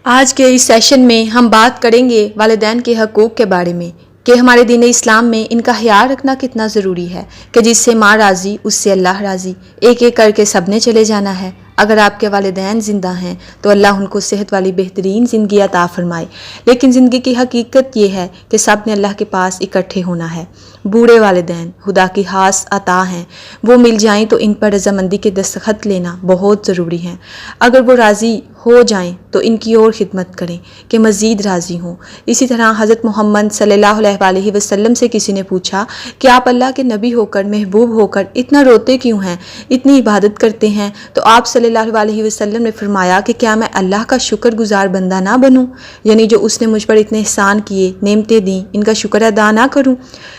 آج کے اس سیشن میں ہم بات کریں گے والدین کے حقوق کے بارے میں کہ ہمارے دین اسلام میں ان کا خیال رکھنا کتنا ضروری ہے کہ جس سے ماں راضی اس سے اللہ راضی، ایک ایک کر کے سب نے چلے جانا ہے۔ اگر آپ کے والدین زندہ ہیں تو اللہ ان کو صحت والی بہترین زندگی عطا فرمائے، لیکن زندگی کی حقیقت یہ ہے کہ سب نے اللہ کے پاس اکٹھے ہونا ہے۔ بوڑھے والدین خدا کی خاص عطا ہیں، وہ مل جائیں تو ان پر رضامندی کے دستخط لینا بہت ضروری ہے۔ اگر وہ راضی ہو جائیں تو ان کی اور خدمت کریں کہ مزید راضی ہوں۔ اسی طرح حضرت محمد صلی اللہ علیہ وسلم سے کسی نے پوچھا کہ آپ اللہ کے نبی ہو کر، محبوب ہو کر اتنا روتے کیوں ہیں، اتنی عبادت کرتے ہیں؟ تو آپ صلی اللہ علیہ وسلم نے فرمایا کہ کیا میں اللہ کا شکر گزار بندہ نہ بنوں، یعنی جو اس نے مجھ پر اتنے احسان کیے، نعمتیں دیں، ان کا شکر ادا نہ کروں؟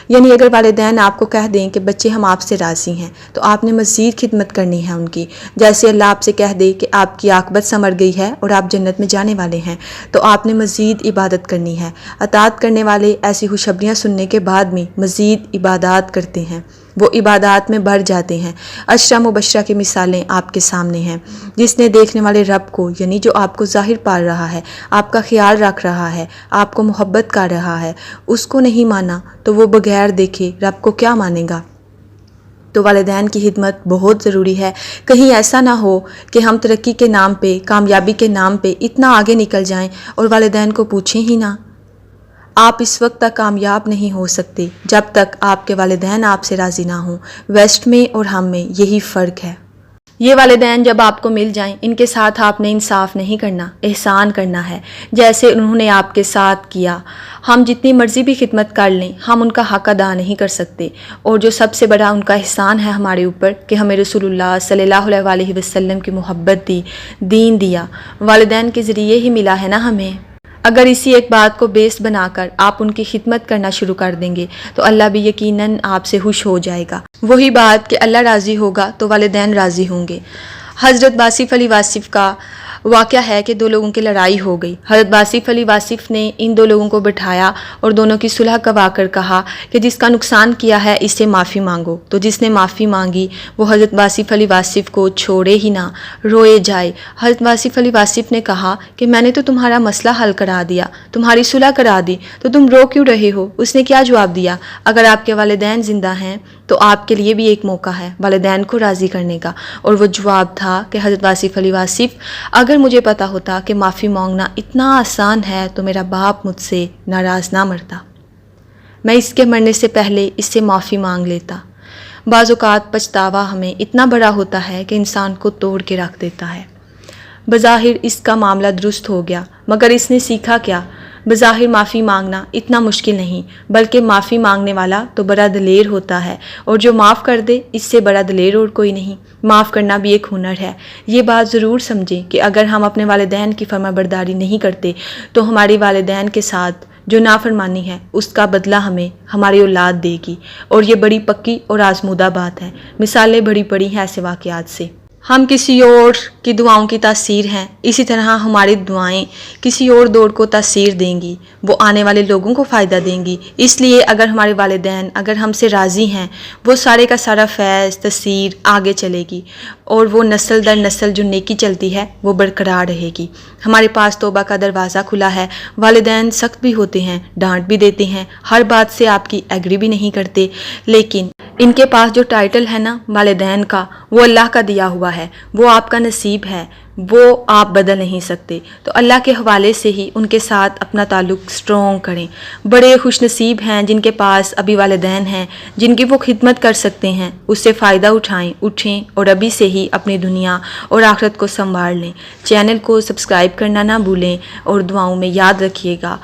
یعنی اگر والدین آپ کو کہہ دیں کہ بچے ہم آپ سے راضی ہیں تو آپ نے مزید خدمت کرنی ہے ان کی، جیسے اللہ آپ سے کہہ دے کہ آپ کی عاقبت سنور گئی ہے اور آپ جنت میں جانے والے ہیں تو آپ نے مزید عبادت کرنی ہے۔ اطاعت کرنے والے ایسی خوشخبریاں سننے کے بعد میں مزید عبادات کرتے ہیں، وہ عبادات میں بڑھ جاتے ہیں۔ عشرہ مبشرہ کی مثالیں آپ کے سامنے ہیں۔ جس نے دیکھنے والے رب کو، یعنی جو آپ کو ظاہر پال رہا ہے، آپ کا خیال رکھ رہا ہے، آپ کو محبت کر رہا ہے، اس کو نہیں مانا تو وہ بغیر دیکھے رب کو کیا مانے گا؟ تو والدین کی خدمت بہت ضروری ہے۔ کہیں ایسا نہ ہو کہ ہم ترقی کے نام پہ، کامیابی کے نام پہ اتنا آگے نکل جائیں اور والدین کو پوچھیں ہی نہ۔ آپ اس وقت تک کامیاب نہیں ہو سکتے جب تک آپ کے والدین آپ سے راضی نہ ہوں۔ ویسٹ میں اور ہم میں یہی فرق ہے۔ یہ والدین جب آپ کو مل جائیں، ان کے ساتھ آپ نے انصاف نہیں کرنا، احسان کرنا ہے جیسے انہوں نے آپ کے ساتھ کیا۔ ہم جتنی مرضی بھی خدمت کر لیں، ہم ان کا حق ادا نہیں کر سکتے، اور جو سب سے بڑا ان کا احسان ہے ہمارے اوپر کہ ہمیں رسول اللہ صلی اللہ علیہ وسلم کی محبت دی، دین دیا، والدین کے ذریعے ہی ملا ہے نا ہمیں۔ اگر اسی ایک بات کو بیس بنا کر آپ ان کی خدمت کرنا شروع کر دیں گے تو اللہ بھی یقیناً آپ سے خوش ہو جائے گا۔ وہی بات کہ اللہ راضی ہوگا تو والدین راضی ہوں گے۔ حضرت باصف علی واصف کا واقعہ ہے کہ دو لوگوں کی لڑائی ہو گئی۔ حضرت باصف علی واصف نے ان دو لوگوں کو بٹھایا اور دونوں کی صلح کروا کر کہا کہ جس کا نقصان کیا ہے اس سے معافی مانگو۔ تو جس نے معافی مانگی وہ حضرت باصف علی واصف کو چھوڑے ہی نہ، روئے جائے۔ حضرت باصف علی واصف نے کہا کہ میں نے تو تمہارا مسئلہ حل کرا دیا، تمہاری صلح کرا دی، تو تم رو کیوں رہے ہو؟ اس نے کیا جواب دیا؟ اگر آپ کے والدین زندہ ہیں تو آپ کے لیے بھی ایک موقع ہے والدین کو راضی کرنے کا، اور وہ جواب تھا کہ حضرت باصف علی واصف، اگر مجھے پتا ہوتا کہ معافی مانگنا اتنا آسان ہے تو میرا باپ مجھ سے ناراض نہ مرتا، میں اس کے مرنے سے پہلے اس سے معافی مانگ لیتا۔ بعض اوقات پچھتاوا ہمیں اتنا بڑا ہوتا ہے کہ انسان کو توڑ کے رکھ دیتا ہے۔ بظاہر اس کا معاملہ درست ہو گیا، مگر اس نے سیکھا کیا؟ بظاہر معافی مانگنا اتنا مشکل نہیں، بلکہ معافی مانگنے والا تو بڑا دلیر ہوتا ہے، اور جو معاف کر دے اس سے بڑا دلیر اور کوئی نہیں۔ معاف کرنا بھی ایک ہنر ہے۔ یہ بات ضرور سمجھیں کہ اگر ہم اپنے والدین کی فرما برداری نہیں کرتے تو ہمارے والدین کے ساتھ جو نافرمانی ہے اس کا بدلہ ہمیں ہماری اولاد دے گی، اور یہ بڑی پکی اور آزمودہ بات ہے۔ مثالیں بڑی پڑی ہیں ایسے واقعات سے۔ ہم کسی اور کی دعاؤں کی تاثیر ہیں، اسی طرح ہماری دعائیں کسی اور دور کو تاثیر دیں گی، وہ آنے والے لوگوں کو فائدہ دیں گی۔ اس لیے اگر ہمارے والدین اگر ہم سے راضی ہیں، وہ سارے کا سارا فیض تاثیر آگے چلے گی، اور وہ نسل در نسل جو نیکی چلتی ہے وہ برقرار رہے گی۔ ہمارے پاس توبہ کا دروازہ کھلا ہے۔ والدین سخت بھی ہوتے ہیں، ڈانٹ بھی دیتے ہیں، ہر بات سے آپ کی ایگری بھی نہیں کرتے، لیکن ان کے پاس جو ٹائٹل ہے نا والدین کا، وہ اللہ کا دیا ہوا ہے، وہ آپ کا نصیب ہے، وہ آپ بدل نہیں سکتے۔ تو اللہ کے حوالے سے ہی ان کے ساتھ اپنا تعلق سٹرونگ کریں۔ بڑے خوش نصیب ہیں جن کے پاس ابھی والدین ہیں جن کی وہ خدمت کر سکتے ہیں، اس سے فائدہ اٹھیں اور ابھی سے ہی اپنی دنیا اور آخرت کو سنبھال لیں۔ چینل کو سبسکرائب کرنا نہ بھولیں اور دعاؤں میں یاد رکھیے گا۔